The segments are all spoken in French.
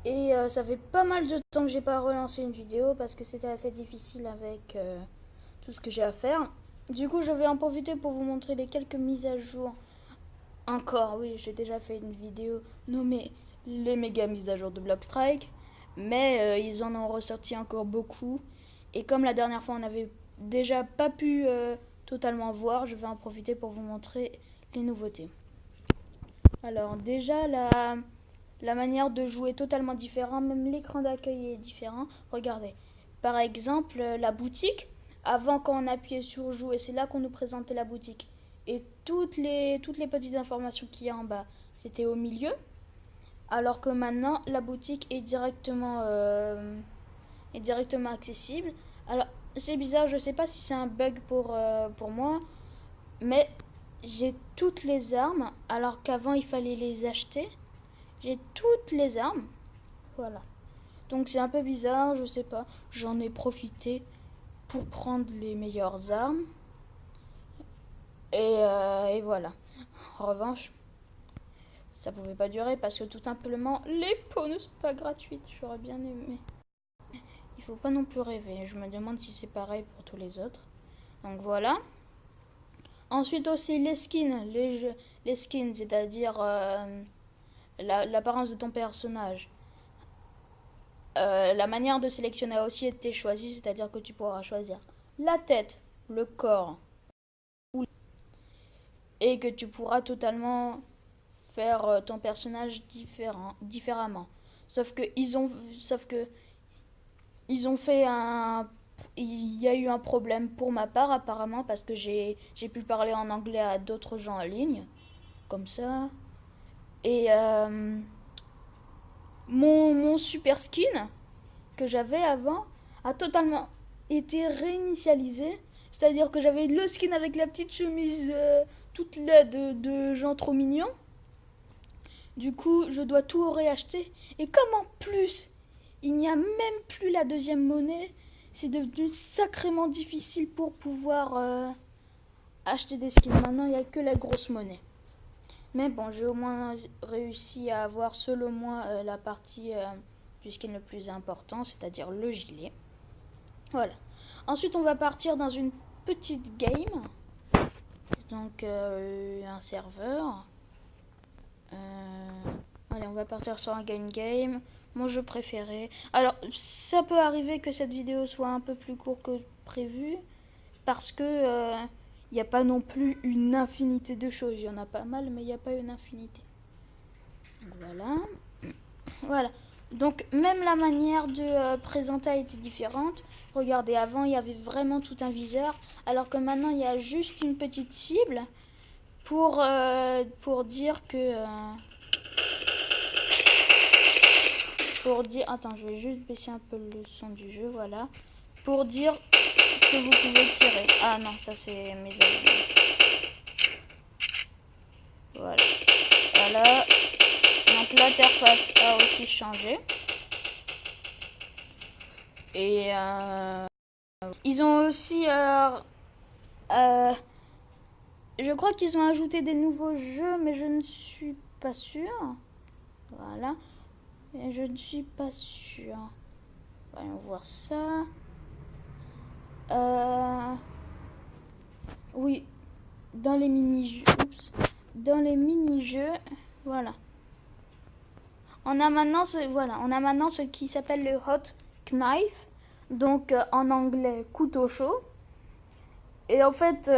Et ça fait pas mal de temps que j'ai pas relancé une vidéo parce que c'était assez difficile avec tout ce que j'ai à faire. Du coup, je vais en profiter pour vous montrer les quelques mises à jour. Encore, oui, j'ai déjà fait une vidéo nommée les méga mises à jour de Blockstrike. Mais ils en ont ressorti encore beaucoup. Et comme la dernière fois, on n'avait déjà pas pu totalement voir, je vais en profiter pour vous montrer les nouveautés. Alors déjà, la manière de jouer est totalement différente, même l'écran d'accueil est différent. Regardez, par exemple, la boutique, avant quand on appuyait sur jouer, c'est là qu'on nous présentait la boutique. Et toutes les petites informations qu'il y a en bas, c'était au milieu. Alors que maintenant, la boutique est directement accessible. Alors, c'est bizarre, je sais pas si c'est un bug pour moi, mais j'ai toutes les armes, alors qu'avant il fallait les acheter. J'ai toutes les armes. Voilà. Donc c'est un peu bizarre, je sais pas. J'en ai profité pour prendre les meilleures armes. Et voilà. En revanche, ça pouvait pas durer parce que tout simplement, les peaux ne sont pas gratuites. J'aurais bien aimé. Il faut pas non plus rêver. Je me demande si c'est pareil pour tous les autres. Donc voilà. Ensuite aussi les skins. Les skins, c'est-à-dire l'apparence de ton personnage. La manière de sélectionner a aussi été choisie, c'est-à-dire que tu pourras choisir la tête, le corps, et que tu pourras totalement faire ton personnage différemment. Sauf que ils ont fait il y a eu un problème pour ma part apparemment parce que j'ai pu parler en anglais à d'autres gens en ligne, comme ça. Et mon super skin que j'avais avant a totalement été réinitialisé. C'est-à-dire que j'avais le skin avec la petite chemise toute laide de gens trop mignons. Du coup, je dois tout réacheter. Et comme en plus, il n'y a même plus la deuxième monnaie, c'est devenu sacrément difficile pour pouvoir acheter des skins. Maintenant, il n'y a que la grosse monnaie. Mais bon, j'ai au moins réussi à avoir selon moi la partie du skin le plus important, c'est-à-dire le gilet. Voilà. Ensuite, on va partir dans une petite game. Donc, un serveur. Allez, on va partir sur un game. Mon jeu préféré. Alors, ça peut arriver que cette vidéo soit un peu plus courte que prévu. Parce que il n'y a pas non plus une infinité de choses. Il y en a pas mal, mais il n'y a pas une infinité. Voilà. Voilà. Donc même la manière de présenter a été différente. Regardez, avant il y avait vraiment tout un viseur, alors que maintenant il y a juste une petite cible pour dire que pour dire attends, je vais juste baisser un peu le son du jeu, voilà, pour dire que vous pouvez tirer. Ah non, ça c'est mes amis. Voilà. Voilà. Donc l'interface a aussi changé. Et ils ont aussi je crois qu'ils ont ajouté des nouveaux jeux, mais je ne suis pas sûre. Voilà. Et je ne suis pas sûre. Voyons voir ça. Oui, dans les mini-jeux. Oups. Dans les mini-jeux, voilà. On a maintenant ce qui s'appelle le hot knife. Donc en anglais, couteau chaud. Et en fait,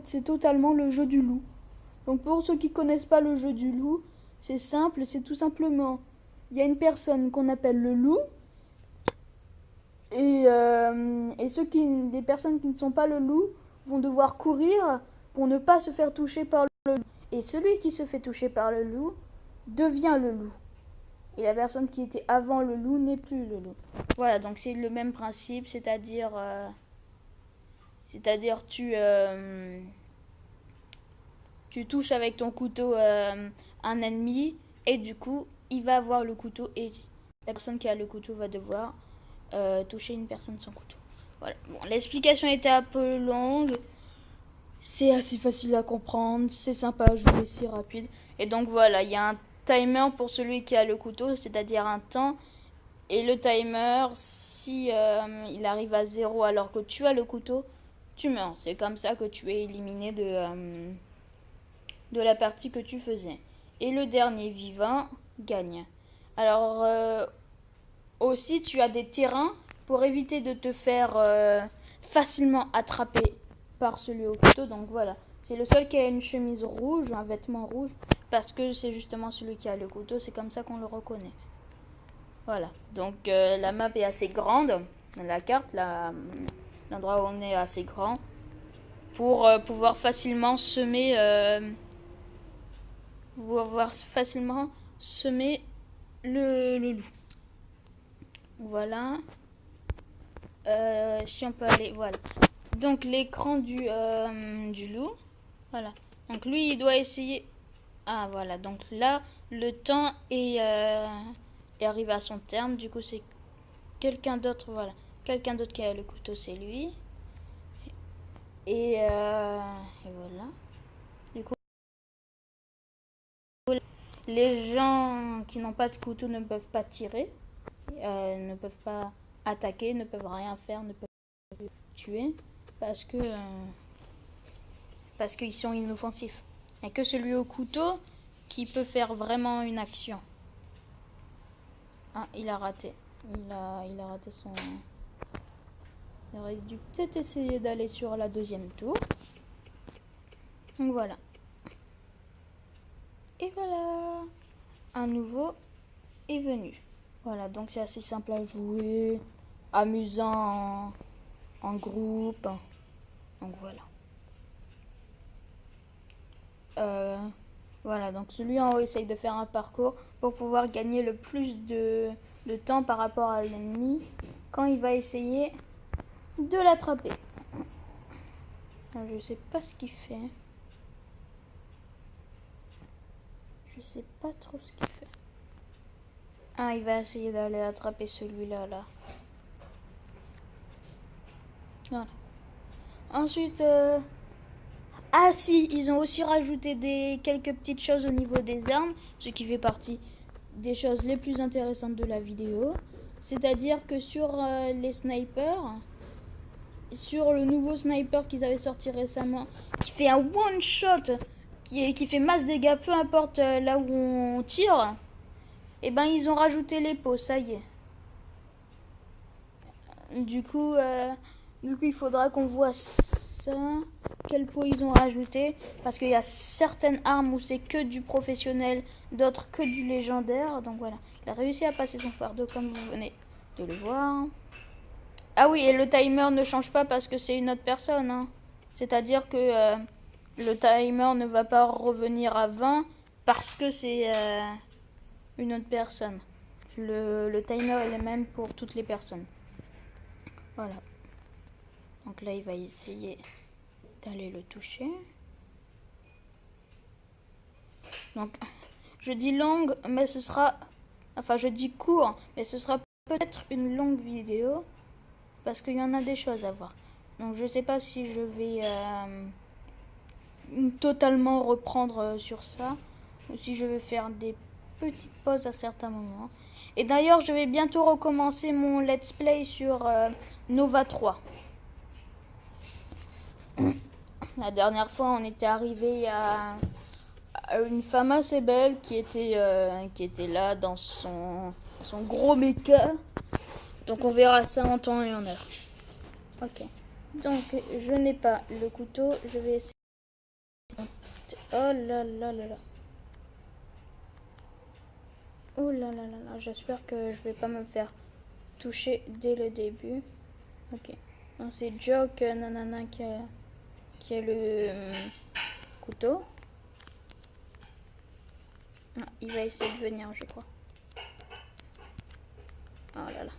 c'est totalement le jeu du loup. Donc pour ceux qui connaissent pas le jeu du loup, c'est simple, c'est tout simplement, il y a une personne qu'on appelle le loup, et des personnes qui ne sont pas le loup vont devoir courir pour ne pas se faire toucher par le loup. Et celui qui se fait toucher par le loup devient le loup. Et la personne qui était avant le loup n'est plus le loup. Voilà, donc c'est le même principe, c'est-à-dire tu touches avec ton couteau un ennemi et du coup il va avoir le couteau et la personne qui a le couteau va devoir toucher une personne sans couteau. Voilà. Bon, l'explication était un peu longue, c'est assez facile à comprendre, c'est sympa à jouer, c'est rapide. Et donc voilà, il y a un timer pour celui qui a le couteau, c'est-à-dire un temps. Et le timer, si il arrive à 0 alors que tu as le couteau, tu meurs. C'est comme ça que tu es éliminé de la partie que tu faisais. Et le dernier vivant gagne. Alors, aussi, tu as des terrains pour éviter de te faire facilement attraper par celui au couteau. Donc voilà, c'est le seul qui a une chemise rouge, un vêtement rouge, parce que c'est justement celui qui a le couteau. C'est comme ça qu'on le reconnaît. Voilà, donc la map est assez grande. La carte, l'endroit où on est assez grand pour pouvoir facilement semer le loup. Voilà. Si on peut aller, voilà. Donc l'écran du loup. Voilà. Donc lui, il doit essayer. Ah voilà. Donc là, le temps est arrivé à son terme. Du coup, c'est quelqu'un d'autre. Voilà. Quelqu'un d'autre qui a le couteau, c'est lui. Et voilà. Du coup, les gens qui n'ont pas de couteau ne peuvent pas tirer, ne peuvent pas attaquer, ne peuvent rien faire, ne peuvent pas tuer parce qu'ils sont inoffensifs. Il n'y a que celui au couteau qui peut faire vraiment une action. Ah, il a raté. Il a raté son... Il aurait dû peut-être essayer d'aller sur la deuxième tour. Donc voilà. Et voilà. Un nouveau est venu. Voilà, donc c'est assez simple à jouer. Amusant en groupe. Donc voilà. Voilà, donc celui en haut essaye de faire un parcours pour pouvoir gagner le plus de temps par rapport à l'ennemi quand il va essayer de l'attraper. Je sais pas ce qu'il fait. Je sais pas trop ce qu'il fait. Ah, il va essayer d'aller attraper celui-là, là. Voilà. Ensuite, ah si, ils ont aussi rajouté quelques petites choses au niveau des armes, ce qui fait partie des choses les plus intéressantes de la vidéo. C'est-à-dire que sur les snipers, sur le nouveau sniper qu'ils avaient sorti récemment, qui fait un one shot, qui fait masse dégâts, peu importe là où on tire, et ben ils ont rajouté les pots, ça y est. Du coup, il faudra qu'on voit ça, quel pot ils ont rajouté, parce qu'il y a certaines armes où c'est que du professionnel, d'autres que du légendaire. Donc voilà, il a réussi à passer son fardeau comme vous venez de le voir. Ah oui, et le timer ne change pas parce que c'est une autre personne, hein. C'est-à-dire que le timer ne va pas revenir à 20 parce que c'est une autre personne. Le timer est le même pour toutes les personnes. Voilà. Donc là, il va essayer d'aller le toucher. Donc, je dis longue, mais ce sera... Enfin, je dis court, mais ce sera peut-être une longue vidéo. Parce qu'il y en a des choses à voir. Donc, je sais pas si je vais totalement reprendre sur ça. Ou si je vais faire des petites pauses à certains moments. Et d'ailleurs, je vais bientôt recommencer mon let's play sur Nova 3. La dernière fois, on était arrivé à une femme assez belle qui était là dans son gros méca. Donc on verra ça en temps et en heure. Ok. Donc je n'ai pas le couteau. Je vais essayer. Oh là là là là. Oh là là là là. J'espère que je vais pas me faire toucher dès le début. Ok. Donc c'est Joke nanana qui a le couteau. Ah, il va essayer de venir, je crois. Oh là là.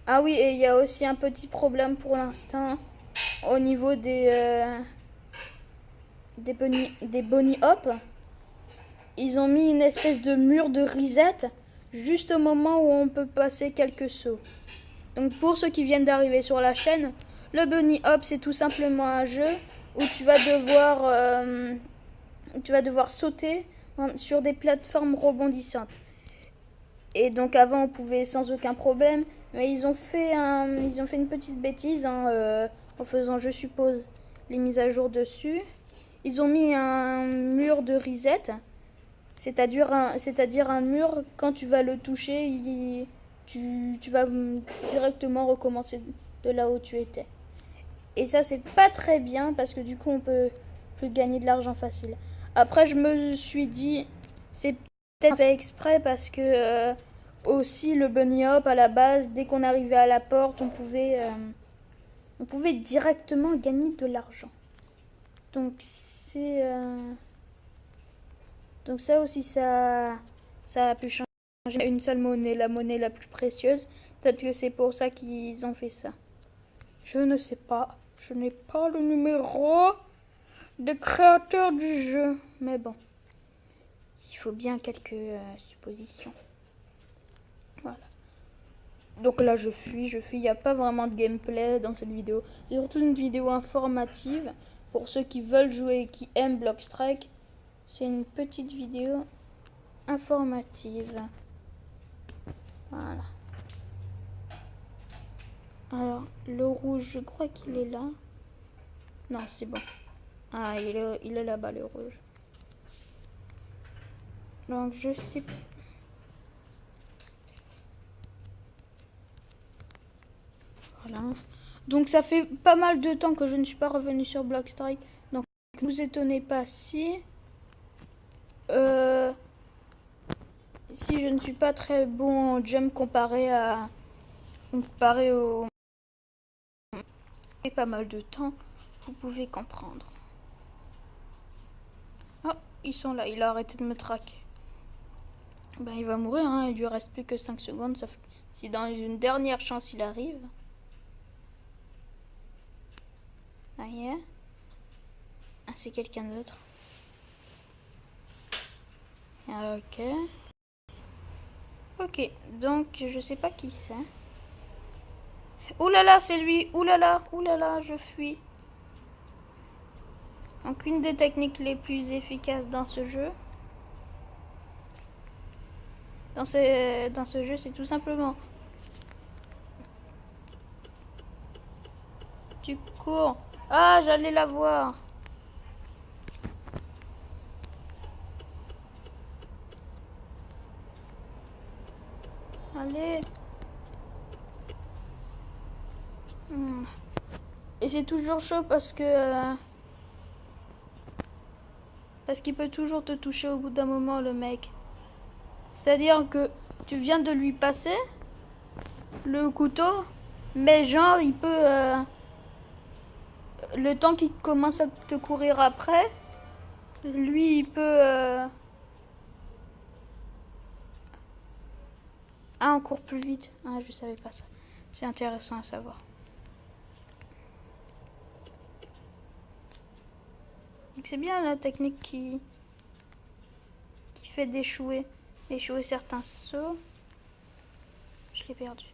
Ah oui, et il y a aussi un petit problème pour l'instant au niveau des bunny hop. Ils ont mis une espèce de mur de reset juste au moment où on peut passer quelques sauts. Donc pour ceux qui viennent d'arriver sur la chaîne, le bunny hop c'est tout simplement un jeu où tu vas devoir sauter sur des plateformes rebondissantes. Et donc avant on pouvait sans aucun problème, mais ils ont fait une petite bêtise en faisant, je suppose, les mises à jour dessus. Ils ont mis un mur de reset, c'est-à-dire un mur, quand tu vas le toucher, tu vas directement recommencer de là où tu étais. Et ça c'est pas très bien parce que du coup on peut plus gagner de l'argent facile. Après je me suis dit, c'est peut-être fait exprès parce que aussi le bunny hop à la base, dès qu'on arrivait à la porte, on pouvait directement gagner de l'argent. Donc donc ça aussi ça a pu changer une seule monnaie, la monnaie la plus précieuse. Peut-être que c'est pour ça qu'ils ont fait ça. Je ne sais pas. Je n'ai pas le numéro de créateur du jeu. Mais bon. Il faut bien quelques suppositions. Voilà. Donc là, je fuis. Il n'y a pas vraiment de gameplay dans cette vidéo. C'est surtout une vidéo informative. Pour ceux qui veulent jouer et qui aiment Blockstrike. C'est une petite vidéo informative. Voilà. Alors, le rouge, je crois qu'il est là. Non, c'est bon. Ah, il est là-bas, le rouge. Donc, je sais pas. Voilà. Donc, ça fait pas mal de temps que je ne suis pas revenu sur Blockstrike. Donc, ne vous étonnez pas si je ne suis pas très bon en jump comparé au... Et pas mal de temps, vous pouvez comprendre. Oh, ils sont là, il a arrêté de me traquer. Ben, il va mourir, hein. Il lui reste plus que 5 secondes. Sauf si dans une dernière chance il arrive. Ah, yeah. Ah, c'est quelqu'un d'autre. Ok. Ok, donc je sais pas qui c'est. Ouh là là, c'est lui. Ouh là là, je fuis. Donc une des techniques les plus efficaces dans ce jeu. Dans ce jeu, c'est tout simplement... Tu cours. Ah, j'allais la voir. Allez. Et c'est toujours chaud parce qu'il peut toujours te toucher au bout d'un moment, le mec. C'est-à-dire que tu viens de lui passer le couteau, mais genre il peut... le temps qu'il commence à te courir après, lui il peut... Ah, on court plus vite. Ah, je savais pas ça. C'est intéressant à savoir. Donc c'est bien la technique qui fait d'échouer certains sauts. Je l'ai perdu,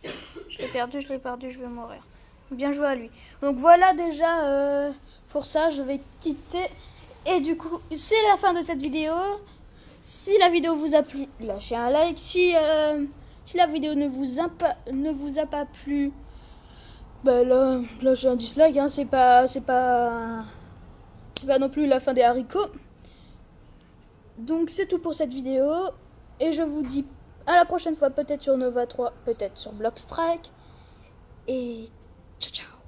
je vais mourir. Bien joué à lui. Donc voilà déjà pour ça, je vais quitter. Et du coup, c'est la fin de cette vidéo. Si la vidéo vous a plu, lâchez un like. Si la vidéo ne vous a pas plu, bah là, lâchez un dislike. Hein. C'est pas non plus la fin des haricots. Donc c'est tout pour cette vidéo. Et je vous dis à la prochaine fois, peut-être sur Nova 3, peut-être sur Blockstrike. Et ciao ciao.